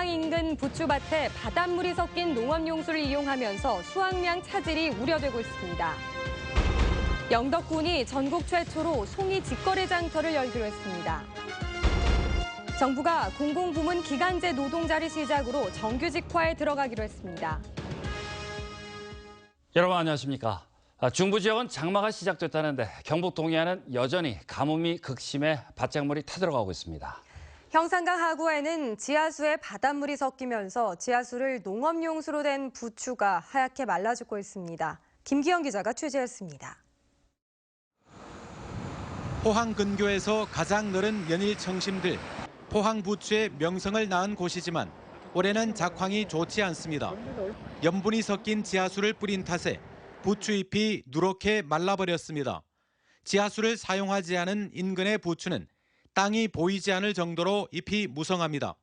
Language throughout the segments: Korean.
포항 인근 부추밭에 바닷물이 섞인 농업용수를 이용하면서 수확량 차질이 우려되고 있습니다. 영덕군이 전국 최초로 송이 직거래 장터를 열기로 했습니다. 정부가 공공부문 기간제 노동자를 시작으로 정규직화에 들어가기로 했습니다. 여러분 안녕하십니까? 중부 지역은 장마가 시작됐다는데 경북 동해안은 여전히 가뭄이 극심해 밭작물이 타들어가고 있습니다. 형산강 하구에는 지하수에 바닷물이 섞이면서 지하수를 농업용수로 된 부추가 하얗게 말라 죽고 있습니다. 김기영 기자가 취재했습니다. 포항 근교에서 가장 넓은 연일 청심들, 포항 부추의 명성을 낳은 곳이지만 올해는 작황이 좋지 않습니다. 염분이 섞인 지하수를 뿌린 탓에 부추잎이 누렇게 말라버렸습니다. 지하수를 사용하지 않은 인근의 부추는 땅이 보이지 않을 정도로 잎이 무성합니다.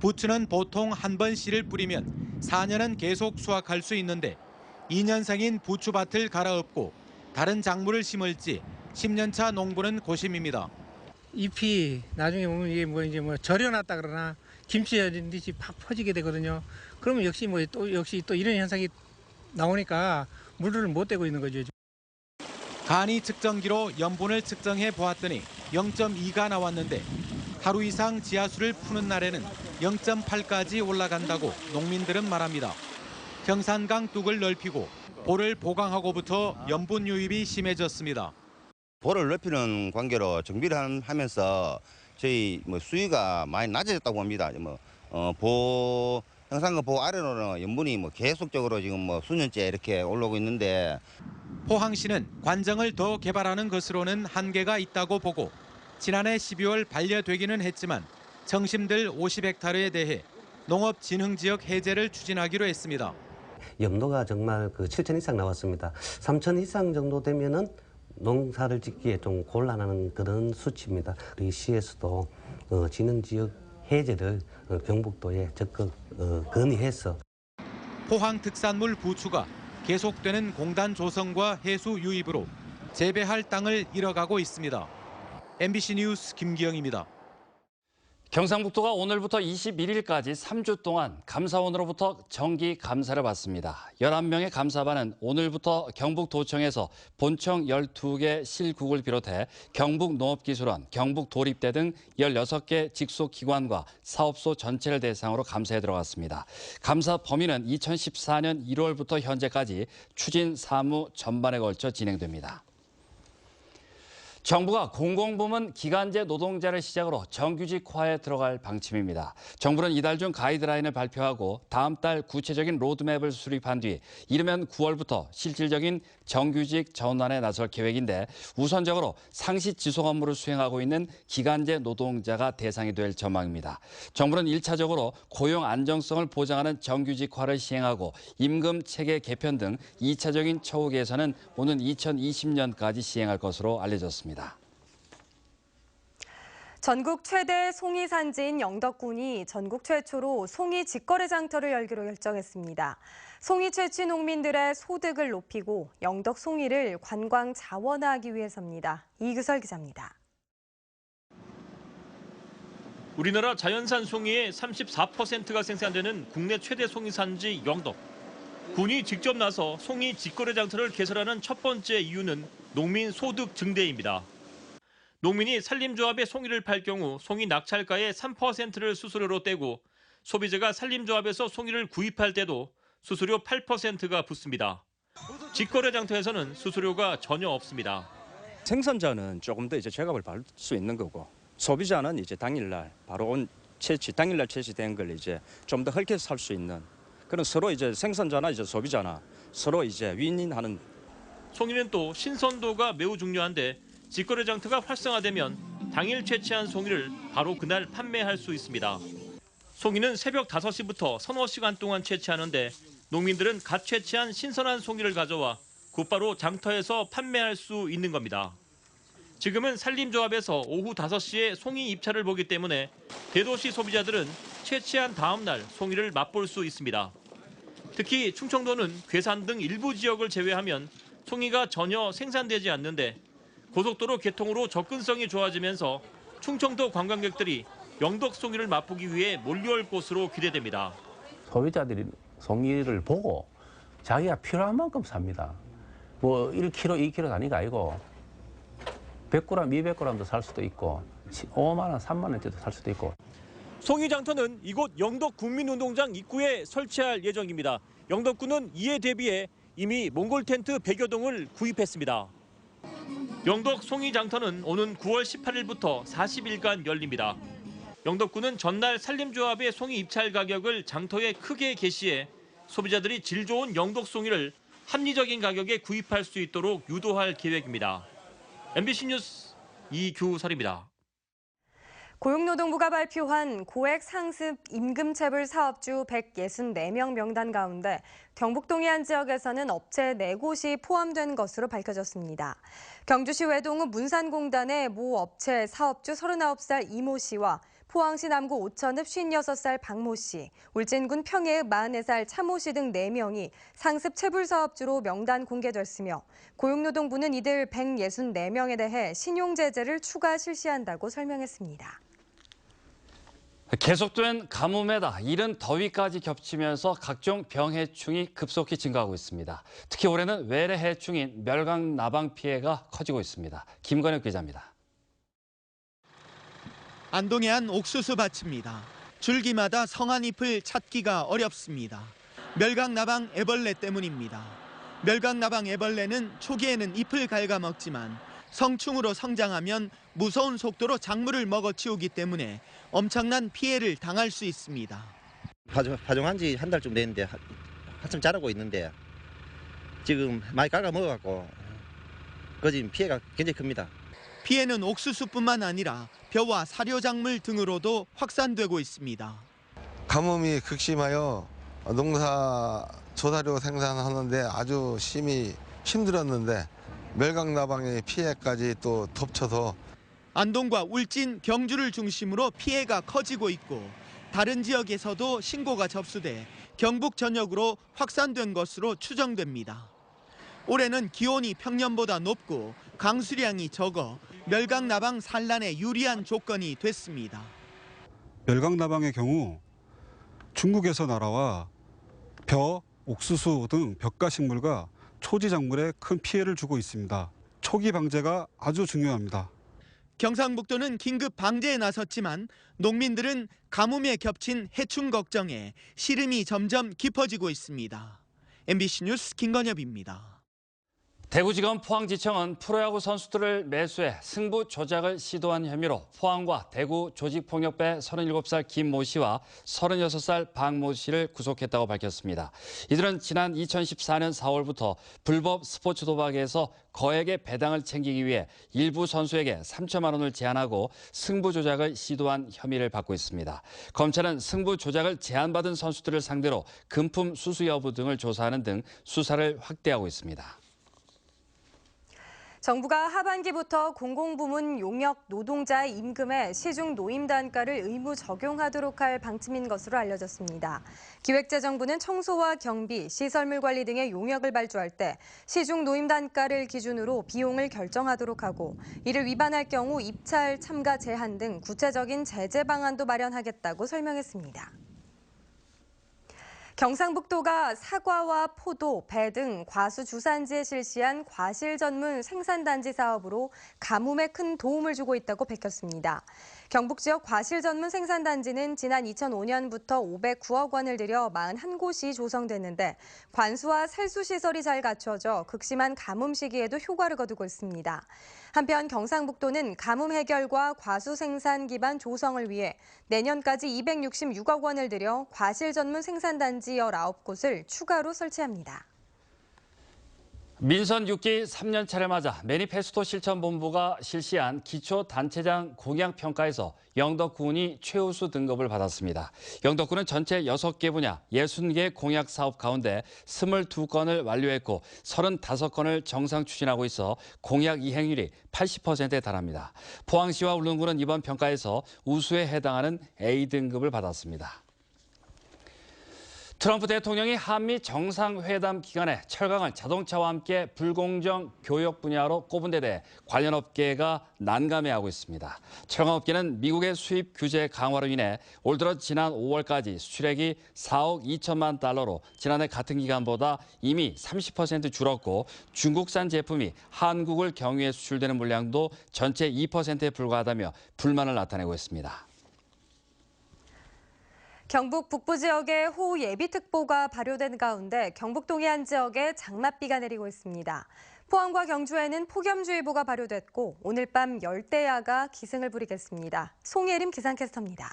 부추는 보통 한 번 씨를 뿌리면 4년은 계속 수확할 수 있는데 2년생인 부추밭을 갈아엎고 다른 작물을 심을지 10년차 농부는 고심입니다. 잎이 나중에 보면 이게 이제 절여놨다 그러나 김치 절인 듯이 팍 퍼지게 되거든요. 그러면 역시 또 이런 현상이 나오니까 물을 못 대고 있는 거죠. 간이 측정기로 염분을 측정해 보았더니 0.2가 나왔는데 하루 이상 지하수를 푸는 날에는 0.8까지 올라간다고 농민들은 말합니다. 형산강 뚝을 넓히고 볼을 보강하고부터 염분 유입이 심해졌습니다. 볼을 넓히는 관계로 정비를 하면서 저희 수위가 많이 낮아졌다고 합니다. 형산강 보 아래로는 염분이 계속적으로 지금 수년째 이렇게 올라오고 있는데 포항시는 관정을 더 개발하는 것으로는 한계가 있다고 보고 지난해 12월 반려되기는 했지만 청심들 50헥타르에 대해 농업진흥지역 해제를 추진하기로 했습니다. 염도가 정말 7천 이상 나왔습니다. 3천 이상 정도 되면은 농사를 짓기에 좀 곤란한 그런 수치입니다. 우리 시에서도 진흥지역 해제를 경북도에 적극 건의해서 포항 특산물 부추가 계속되는 공단 조성과 해수 유입으로 재배할 땅을 잃어가고 있습니다. MBC 뉴스 김기영입니다. 경상북도가 오늘부터 21일까지 3주 동안 감사원으로부터 정기 감사를 받습니다. 11명의 감사반은 오늘부터 경북도청에서 본청 12개 실국을 비롯해 경북농업기술원, 경북도립대 등 16개 직속기관과 사업소 전체를 대상으로 감사에 들어갔습니다. 감사 범위는 2014년 1월부터 현재까지 추진 사무 전반에 걸쳐 진행됩니다. 정부가 공공부문 기간제 노동자를 시작으로 정규직화에 들어갈 방침입니다. 정부는 이달 중 가이드라인을 발표하고 다음 달 구체적인 로드맵을 수립한 뒤 이르면 9월부터 실질적인 정규직 전환에 나설 계획인데 우선적으로 상시 지속 업무를 수행하고 있는 기간제 노동자가 대상이 될 전망입니다. 정부는 1차적으로 고용 안정성을 보장하는 정규직화를 시행하고 임금 체계 개편 등 2차적인 처우 개선은 오는 2020년까지 시행할 것으로 알려졌습니다. 전국 최대 송이 산지인 영덕군이 전국 최초로 송이 직거래 장터를 열기로 결정했습니다. 송이 채취 농민들의 소득을 높이고 영덕 송이를 관광 자원화하기 위해서입니다. 이규설 기자입니다. 우리나라 자연산 송이의 34%가 생산되는 국내 최대 송이 산지 영덕. 군이 직접 나서 송이 직거래 장터를 개설하는 첫 번째 이유는 농민 소득 증대입니다. 농민이 산림조합에 송이를 팔 경우 송이 낙찰가의 3%를 수수료로 떼고 소비자가 산림조합에서 송이를 구입할 때도 수수료 8%가 붙습니다. 직거래 장터에서는 수수료가 전혀 없습니다. 생산자는 조금 더 제값을 받을 수 있는 거고 소비자는 당일날 바로 당일날 채취된 걸 좀 더 헐게 살 수 있는 그런 서로 생산자나 소비자나 서로 윈윈하는. 송이는 또 신선도가 매우 중요한데 직거래 장터가 활성화되면 당일 채취한 송이를 바로 그날 판매할 수 있습니다. 송이는 새벽 5시부터 서너 시간 동안 채취하는데 농민들은 갓 채취한 신선한 송이를 가져와 곧바로 장터에서 판매할 수 있는 겁니다. 지금은 산림조합에서 오후 5시에 송이 입찰을 보기 때문에 대도시 소비자들은 채취한 다음 날 송이를 맛볼 수 있습니다. 특히 충청도는 괴산 등 일부 지역을 제외하면 송이가 전혀 생산되지 않는데 고속도로 개통으로 접근성이 좋아지면서 충청도 관광객들이 영덕 송이를 맛보기 위해 몰려올 것으로 기대됩니다. 소비자들이 송이를 보고 자기가 필요한 만큼 삽니다. 뭐 1kg, 2kg 단위가 아니고 100g, 200g도 살 수도 있고 5만 원, 3만 원짜리도 살 수도 있고. 송이 장터는 이곳 영덕 국민운동장 입구에 설치할 예정입니다. 영덕군은 이에 대비해 이미 몽골 텐트 100여 동을 구입했습니다. 영덕 송이 장터는 오는 9월 18일부터 40일간 열립니다. 영덕군은 전날 산림조합의 송이 입찰 가격을 장터에 크게 게시해 소비자들이 질 좋은 영덕 송이를 합리적인 가격에 구입할 수 있도록 유도할 계획입니다. MBC 뉴스 이규설입니다. 고용노동부가 발표한 고액 상습 임금체불 사업주 164명 명단 가운데 경북 동해안 지역에서는 업체 4곳이 포함된 것으로 밝혀졌습니다. 경주시 외동읍 문산공단의 모 업체 사업주 39살 이모 씨와 포항시 남구 오천읍 56살 박모 씨, 울진군 평해읍 44살 차모 씨 등 4명이 상습 체불 사업주로 명단 공개됐으며 고용노동부는 이들 164명에 대해 신용제재를 추가 실시한다고 설명했습니다. 계속된 가뭄에다 이른 더위까지 겹치면서 각종 병해충이 급속히 증가하고 있습니다. 특히 올해는 외래 해충인 멸강 나방 피해가 커지고 있습니다. 김건혁 기자입니다. 안동의 한 옥수수 밭입니다. 줄기마다 성한 잎을 찾기가 어렵습니다. 멸강나방 애벌레 때문입니다. 멸강나방 애벌레는 초기에는 잎을 갉아먹지만 성충으로 성장하면 무서운 속도로 작물을 먹어치우기 때문에 엄청난 피해를 당할 수 있습니다. 파종한 지 한 달쯤 됐는데 한참 자라고 있는데 지금 많이 갉아먹어갖고 지금 피해가 굉장히 큽니다. 피해는 옥수수뿐만 아니라 벼와 사료작물 등으로도 확산되고 있습니다. 가뭄이 극심하여 농사 조사료 생산하는데 아주 심히 힘들었는데 멸강나방의 피해까지 또 덮쳐서 안동과 울진, 경주를 중심으로 피해가 커지고 있고 다른 지역에서도 신고가 접수돼 경북 전역으로 확산된 것으로 추정됩니다. 올해는 기온이 평년보다 높고 강수량이 적어 멸강나방 산란에 유리한 조건이 됐습니다. 멸강나방의 경우 중국에서 날아와 벼, 옥수수 등 벽가식물과 초지작물에 큰 피해를 주고 있습니다. 초기 방제가 아주 중요합니다. 경상북도는 긴급 방제에 나섰지만 농민들은 가뭄에 겹친 해충 걱정에 시름이 점점 깊어지고 있습니다. MBC 뉴스 김건엽입니다. 대구지검 포항지청은 프로야구 선수들을 매수해 승부 조작을 시도한 혐의로 포항과 대구 조직폭력배 37살 김모 씨와 36살 박모 씨를 구속했다고 밝혔습니다. 이들은 지난 2014년 4월부터 불법 스포츠 도박에서 거액의 배당을 챙기기 위해 일부 선수에게 3천만 원을 제한하고 승부 조작을 시도한 혐의를 받고 있습니다. 검찰은 승부 조작을 제한받은 선수들을 상대로 금품 수수 여부 등을 조사하는 등 수사를 확대하고 있습니다. 정부가 하반기부터 공공부문 용역 노동자의 임금에 시중 노임 단가를 의무 적용하도록 할 방침인 것으로 알려졌습니다. 기획재정부는 청소와 경비, 시설물 관리 등의 용역을 발주할 때 시중 노임 단가를 기준으로 비용을 결정하도록 하고 이를 위반할 경우 입찰 참가 제한 등 구체적인 제재 방안도 마련하겠다고 설명했습니다. 경상북도가 사과와 포도, 배 등 과수 주산지에 실시한 과실 전문 생산단지 사업으로 가뭄에 큰 도움을 주고 있다고 밝혔습니다. 경북 지역 과실 전문 생산단지는 지난 2005년부터 509억 원을 들여 41곳이 조성됐는데 관수와 살수 시설이 잘 갖춰져 극심한 가뭄 시기에도 효과를 거두고 있습니다. 한편 경상북도는 가뭄 해결과 과수 생산 기반 조성을 위해 내년까지 266억 원을 들여 과실 전문 생산단지 19곳을 추가로 설치합니다. 민선 6기 3년차를 맞아 매니페스토 실천본부가 실시한 기초단체장 공약평가에서 영덕군이 최우수 등급을 받았습니다. 영덕군은 전체 6개 분야 60개 공약 사업 가운데 22건을 완료했고 35건을 정상 추진하고 있어 공약 이행률이 80%에 달합니다. 포항시와 울릉군은 이번 평가에서 우수에 해당하는 A등급을 받았습니다. 트럼프 대통령이 한미 정상회담 기간에 철강을 자동차와 함께 불공정 교역 분야로 꼽은 데 대해 관련 업계가 난감해하고 있습니다. 철강업계는 미국의 수입 규제 강화로 인해 올 들어 지난 5월까지 수출액이 4억 2천만 달러로 지난해 같은 기간보다 이미 30% 줄었고 중국산 제품이 한국을 경유해 수출되는 물량도 전체 2%에 불과하다며 불만을 나타내고 있습니다. 경북 북부 지역에 호우 예비특보가 발효된 가운데 경북 동해안 지역에 장맛비가 내리고 있습니다. 포항과 경주에는 폭염주의보가 발효됐고 오늘 밤 열대야가 기승을 부리겠습니다. 송예림 기상캐스터입니다.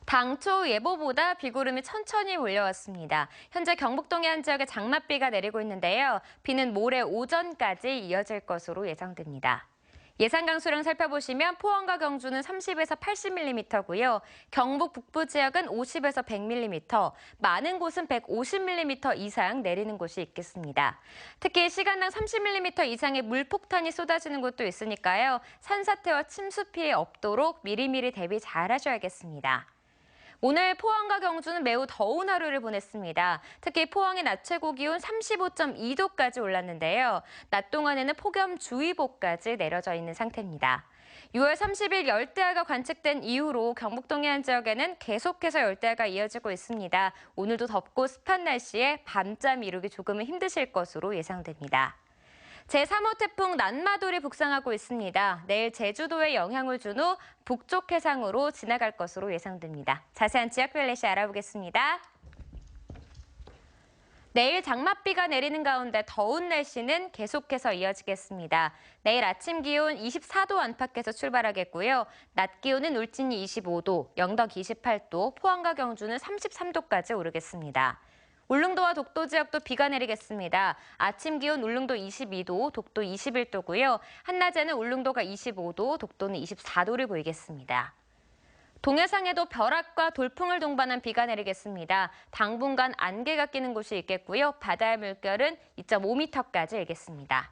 당초 예보보다 비구름이 천천히 몰려왔습니다. 현재 경북 동해안 지역에 장맛비가 내리고 있는데요. 비는 모레 오전까지 이어질 것으로 예상됩니다. 예상 강수량 살펴보시면 포항과 경주는 30에서 80mm고요. 경북 북부 지역은 50에서 100mm, 많은 곳은 150mm 이상 내리는 곳이 있겠습니다. 특히 시간당 30mm 이상의 물폭탄이 쏟아지는 곳도 있으니까요. 산사태와 침수 피해 없도록 미리미리 대비 잘 하셔야겠습니다. 오늘 포항과 경주는 매우 더운 하루를 보냈습니다. 특히 포항의 낮 최고 기온 35.2도까지 올랐는데요. 낮 동안에는 폭염주의보까지 내려져 있는 상태입니다. 6월 30일 열대야가 관측된 이후로 경북 동해안 지역에는 계속해서 열대야가 이어지고 있습니다. 오늘도 덥고 습한 날씨에 밤잠 이루기 조금은 힘드실 것으로 예상됩니다. 제3호 태풍 난마돌이 북상하고 있습니다. 내일 제주도에 영향을 준 후 북쪽 해상으로 지나갈 것으로 예상됩니다. 자세한 지역별 날씨 알아보겠습니다. 내일 장맛비가 내리는 가운데 더운 날씨는 계속해서 이어지겠습니다. 내일 아침 기온 24도 안팎에서 출발하겠고요. 낮 기온은 울진이 25도, 영덕 28도, 포항과 경주는 33도까지 오르겠습니다. 울릉도와 독도 지역도 비가 내리겠습니다. 아침 기온 울릉도 22도, 독도 21도고요. 한낮에는 울릉도가 25도, 독도는 24도를 보이겠습니다. 동해상에도 벼락과 돌풍을 동반한 비가 내리겠습니다. 당분간 안개가 끼는 곳이 있겠고요. 바다의 물결은 2.5m까지 일겠습니다.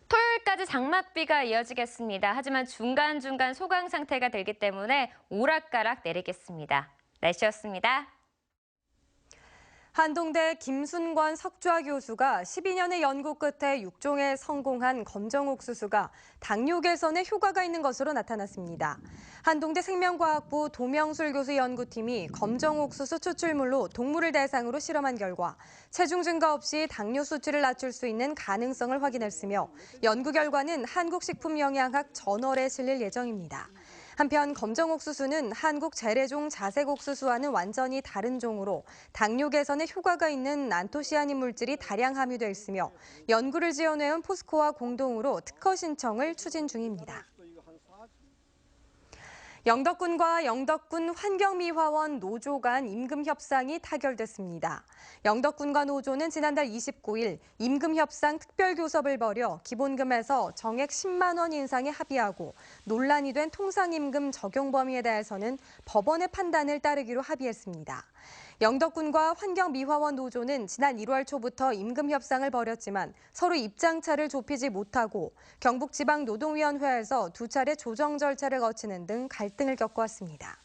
토요일까지 장맛비가 이어지겠습니다. 하지만 중간중간 소강 상태가 들기 때문에 오락가락 내리겠습니다. 날씨였습니다. 한동대 김순권 석좌 교수가 12년의 연구 끝에 육종에 성공한 검정옥수수가 당뇨 개선에 효과가 있는 것으로 나타났습니다. 한동대 생명과학부 도명술 교수 연구팀이 검정옥수수 추출물로 동물을 대상으로 실험한 결과 체중 증가 없이 당뇨 수치를 낮출 수 있는 가능성을 확인했으며 연구 결과는 한국식품영양학 저널에 실릴 예정입니다. 한편 검정옥수수는 한국 재래종 자색옥수수와는 완전히 다른 종으로 당뇨 개선에 효과가 있는 안토시아닌 물질이 다량 함유돼 있으며 연구를 지원해온 포스코와 공동으로 특허 신청을 추진 중입니다. 영덕군과 영덕군 환경미화원 노조 간 임금 협상이 타결됐습니다. 영덕군과 노조는 지난달 29일 임금 협상 특별교섭을 벌여 기본금에서 정액 10만 원 인상에 합의하고 논란이 된 통상임금 적용 범위에 대해서는 법원의 판단을 따르기로 합의했습니다. 영덕군과 환경미화원 노조는 지난 1월 초부터 임금 협상을 벌였지만 서로 입장차를 좁히지 못하고 경북지방노동위원회에서 두 차례 조정 절차를 거치는 등 갈등을 겪어왔습니다.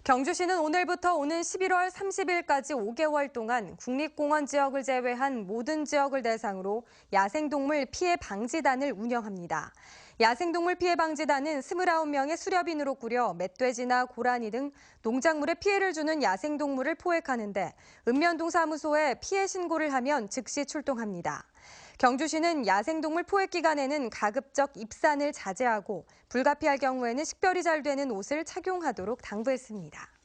경주시는 오늘부터 오는 11월 30일까지 5개월 동안 국립공원 지역을 제외한 모든 지역을 대상으로 야생동물 피해 방지단을 운영합니다. 야생동물 피해 방지단은 29명의 수렵인으로 꾸려 멧돼지나 고라니 등 농작물에 피해를 주는 야생동물을 포획하는데 읍면동 사무소에 피해 신고를 하면 즉시 출동합니다. 경주시는 야생동물 포획 기간에는 가급적 입산을 자제하고 불가피할 경우에는 식별이 잘 되는 옷을 착용하도록 당부했습니다.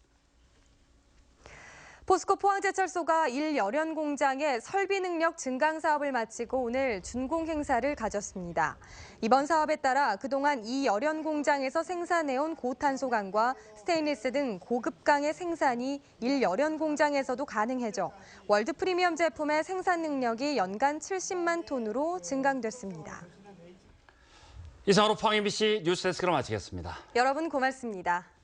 포스코 포항제철소가 1열연 공장의 설비 능력 증강 사업을 마치고 오늘 준공 행사를 가졌습니다. 이번 사업에 따라 그동안 이 열연 공장에서 생산해온 고탄소강과 스테인리스 등 고급강의 생산이 1열연 공장에서도 가능해져 월드 프리미엄 제품의 생산 능력이 연간 70만 톤으로 증강됐습니다. 이상으로 포항 MBC 뉴스데스크를 마치겠습니다. 여러분 고맙습니다.